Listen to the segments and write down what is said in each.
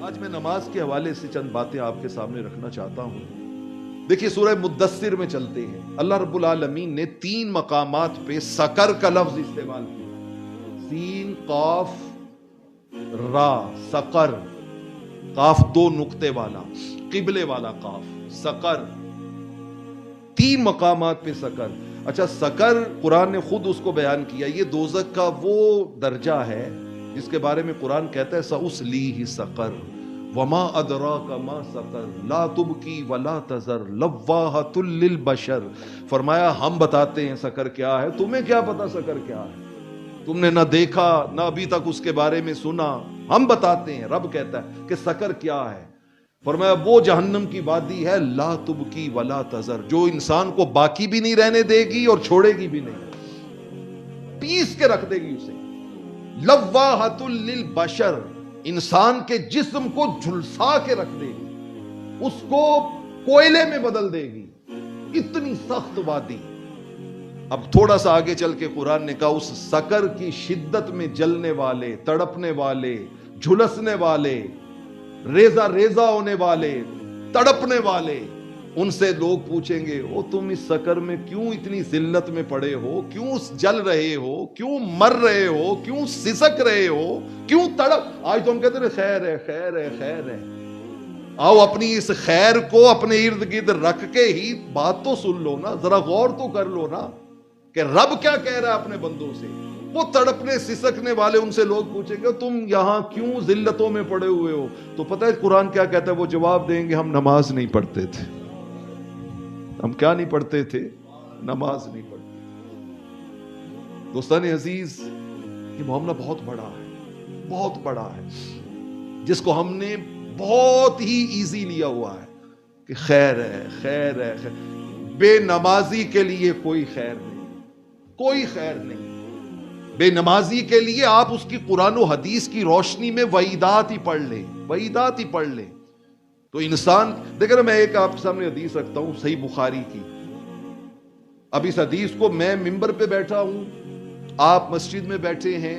آج میں نماز کے حوالے سے چند باتیں آپ کے سامنے رکھنا چاہتا ہوں۔ دیکھیے سورہ مدثر میں چلتے ہیں، اللہ رب العالمین نے 3 مقامات پہ سکر کا لفظ استعمال کیا، سین قاف را، سقر، قاف 2 نقطے والا، قبلے والا قاف، سقر، 3 مقامات پہ سکر۔ اچھا سکر قرآن نے خود اس کو بیان کیا، یہ دوزخ کا وہ درجہ ہے جس کے بارے میں قرآن کہتا ہے سأصلیہ سقر وما ادراک ما سقر لا تبکی ولا تذر لواحۃ للبشر۔ فرمایا ہم بتاتے ہیں سقر کیا ہے، تمہیں کیا پتا سقر کیا ہے، تم نے نہ دیکھا نہ ابھی تک اس کے بارے میں سنا، ہم بتاتے ہیں۔ رب کہتا ہے کہ سقر کیا ہے، فرمایا وہ جہنم کی وادی ہے لا تبکی ولا تذر، جو انسان کو باقی بھی نہیں رہنے دے گی اور چھوڑے گی بھی نہیں، پیس کے رکھ دے گی اسے۔ لواحۃ للبشر، انسان کے جسم کو جھلسا کے رکھ دے گی، اس کو کوئلے میں بدل دے گی، اتنی سخت وادی۔ اب تھوڑا سا آگے چل کے قرآن نے کہا اس سکر کی شدت میں جلنے والے، تڑپنے والے، جھلسنے والے، ریزہ ریزہ ہونے والے، تڑپنے والے، ان سے لوگ پوچھیں گے او تم اس سکر میں کیوں اتنی ذلت میں پڑے ہو، کیوں جل رہے ہو، کیوں مر رہے ہو، کیوں سسک رہے ہو، کیوں تڑپ۔ آج تو ہم کہتے ہیں خیر ہے خیر ہے خیر ہے، آؤ اپنی اس خیر کو اپنے ارد گرد رکھ کے ہی بات تو سن لو نا، ذرا غور تو کر لو نا کہ رب کیا کہہ رہا ہے اپنے بندوں سے۔ وہ تڑپنے سسکنے والے، ان سے لوگ پوچھیں گے تم یہاں کیوں ذلتوں میں پڑے ہوئے ہو، تو پتہ ہے قرآن کیا کہتا ہے، وہ جواب دیں گے ہم نماز نہیں پڑھتے تھے۔ ہم کیا نہیں پڑھتے تھے؟ نماز نہیں پڑھتے۔ دوستان عزیز، یہ معاملہ بہت بڑا ہے، بہت بڑا ہے، جس کو ہم نے بہت ہی ایزی لیا ہوا ہے کہ خیر ہے خیر ہے خیر۔ بے نمازی کے لیے کوئی خیر نہیں، کوئی خیر نہیں۔ بے نمازی کے لیے آپ اس کی قرآن و حدیث کی روشنی میں وعیدات ہی پڑھ لیں، وعیدات ہی پڑھ لیں تو انسان دیکھیں نا۔ میں ایک آپ کے سامنے حدیث رکھتا ہوں صحیح بخاری کی۔ اب اس حدیث کو میں ممبر پہ بیٹھا ہوں، آپ مسجد میں بیٹھے ہیں،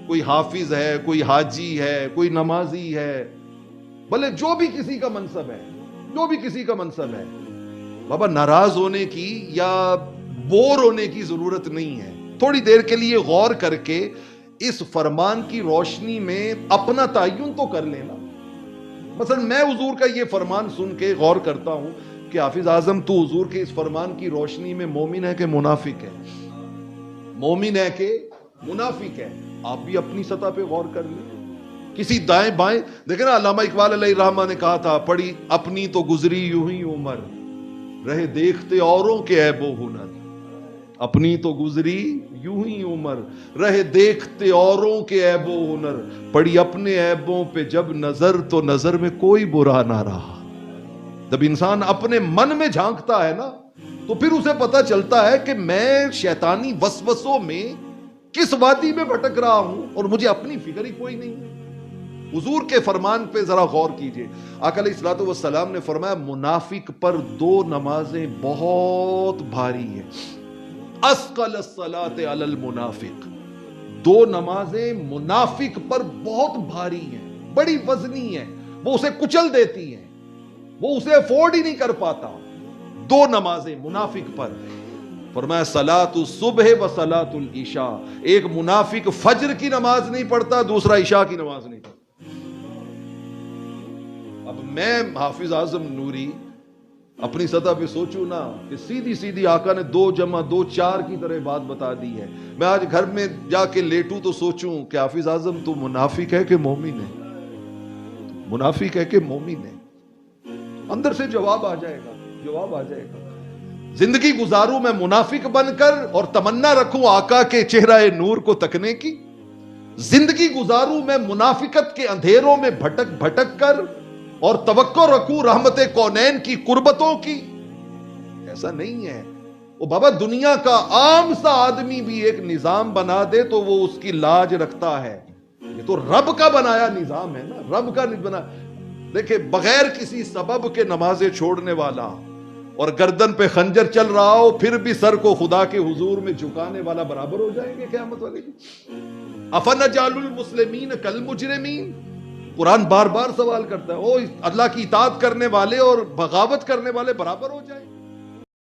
کوئی حافظ ہے، کوئی حاجی ہے، کوئی نمازی ہے، بھلے جو بھی کسی کا منصب ہے، جو بھی کسی کا منصب ہے، بابا ناراض ہونے کی یا بور ہونے کی ضرورت نہیں ہے۔ تھوڑی دیر کے لیے غور کر کے اس فرمان کی روشنی میں اپنا تعین تو کر لینا۔ مثلا میں حضور کا یہ فرمان سن کے غور کرتا ہوں کہ حافظ اعظم تو حضور کے اس فرمان کی روشنی میں مومن ہے کہ منافق ہے، مومن ہے کہ منافق ہے۔ آپ بھی اپنی سطح پہ غور کر لیں، کسی دائیں بائیں دیکھیں نا۔ علامہ اقبال علیہ الرحمہ نے کہا تھا پڑھی اپنی تو گزری یوں ہی عمر، رہے دیکھتے اوروں کے عیب و ہنر، اپنی تو گزری یوں ہی عمر، رہے دیکھتے اوروں کے عیب و ہنر، پڑی اپنے عیبوں پہ جب نظر تو نظر میں کوئی برا نہ رہا۔ جب انسان اپنے من میں جھانکتا ہے نا تو پھر اسے پتا چلتا ہے کہ میں شیطانی وسوسوں میں کس وادی میں بھٹک رہا ہوں اور مجھے اپنی فکر ہی کوئی نہیں ہے۔ حضور کے فرمان پہ ذرا غور کیجئے۔ آقا علیہ الصلوۃ والسلام نے فرمایا منافق پر 2 نمازیں بہت بھاری ہیں، اثقل الصلاۃ علی المنافق، 2 نمازیں منافق پر بہت بھاری ہیں، بڑی وزنی ہیں، وہ اسے کچل دیتی ہیں، وہ اسے افورڈ ہی نہیں کر پاتا۔ 2 نمازیں منافق پر، فرمایا صلاۃ الصبح و صلاۃ العشاء، ایک منافق فجر کی نماز نہیں پڑھتا، دوسرا عشاء کی نماز نہیں پڑھتا۔ اب میں حافظ اعظم نوری اپنی سطح پہ سوچوں نا کہ سیدھی سیدھی آقا نے 2 جمع 2 4 کی طرح بات بتا دی ہے، میں آج گھر میں جا کے لیٹوں تو سوچوں کہ حافظ اعظم تو منافق ہے کہ مومن ہے، منافق ہے کہ مومن ہے۔ اندر سے جواب آ جائے گا، جواب آ جائے گا۔ زندگی گزاروں میں منافق بن کر اور تمنا رکھوں آقا کے چہرہ نور کو تکنے کی، زندگی گزاروں میں منافقت کے اندھیروں میں بھٹک بھٹک کر اور توقع رکھوں رحمت کونین کی قربتوں کی، ایسا نہیں ہے۔ وہ بابا دنیا کا عام سا آدمی بھی ایک نظام بنا دے تو وہ اس کی لاج رکھتا ہے، یہ تو رب کا بنایا نظام ہے نا، رب کا بنا۔ دیکھیں بغیر کسی سبب کے نمازیں چھوڑنے والا اور گردن پہ خنجر چل رہا ہو پھر بھی سر کو خدا کے حضور میں جھکانے والا برابر ہو جائیں گے قیامت والے دن۔ افنجعل المسلمین کالمجرمین، قرآن بار بار سوال کرتا ہے، او اللہ کی اطاعت کرنے والے اور بغاوت کرنے والے برابر ہو جائیں؟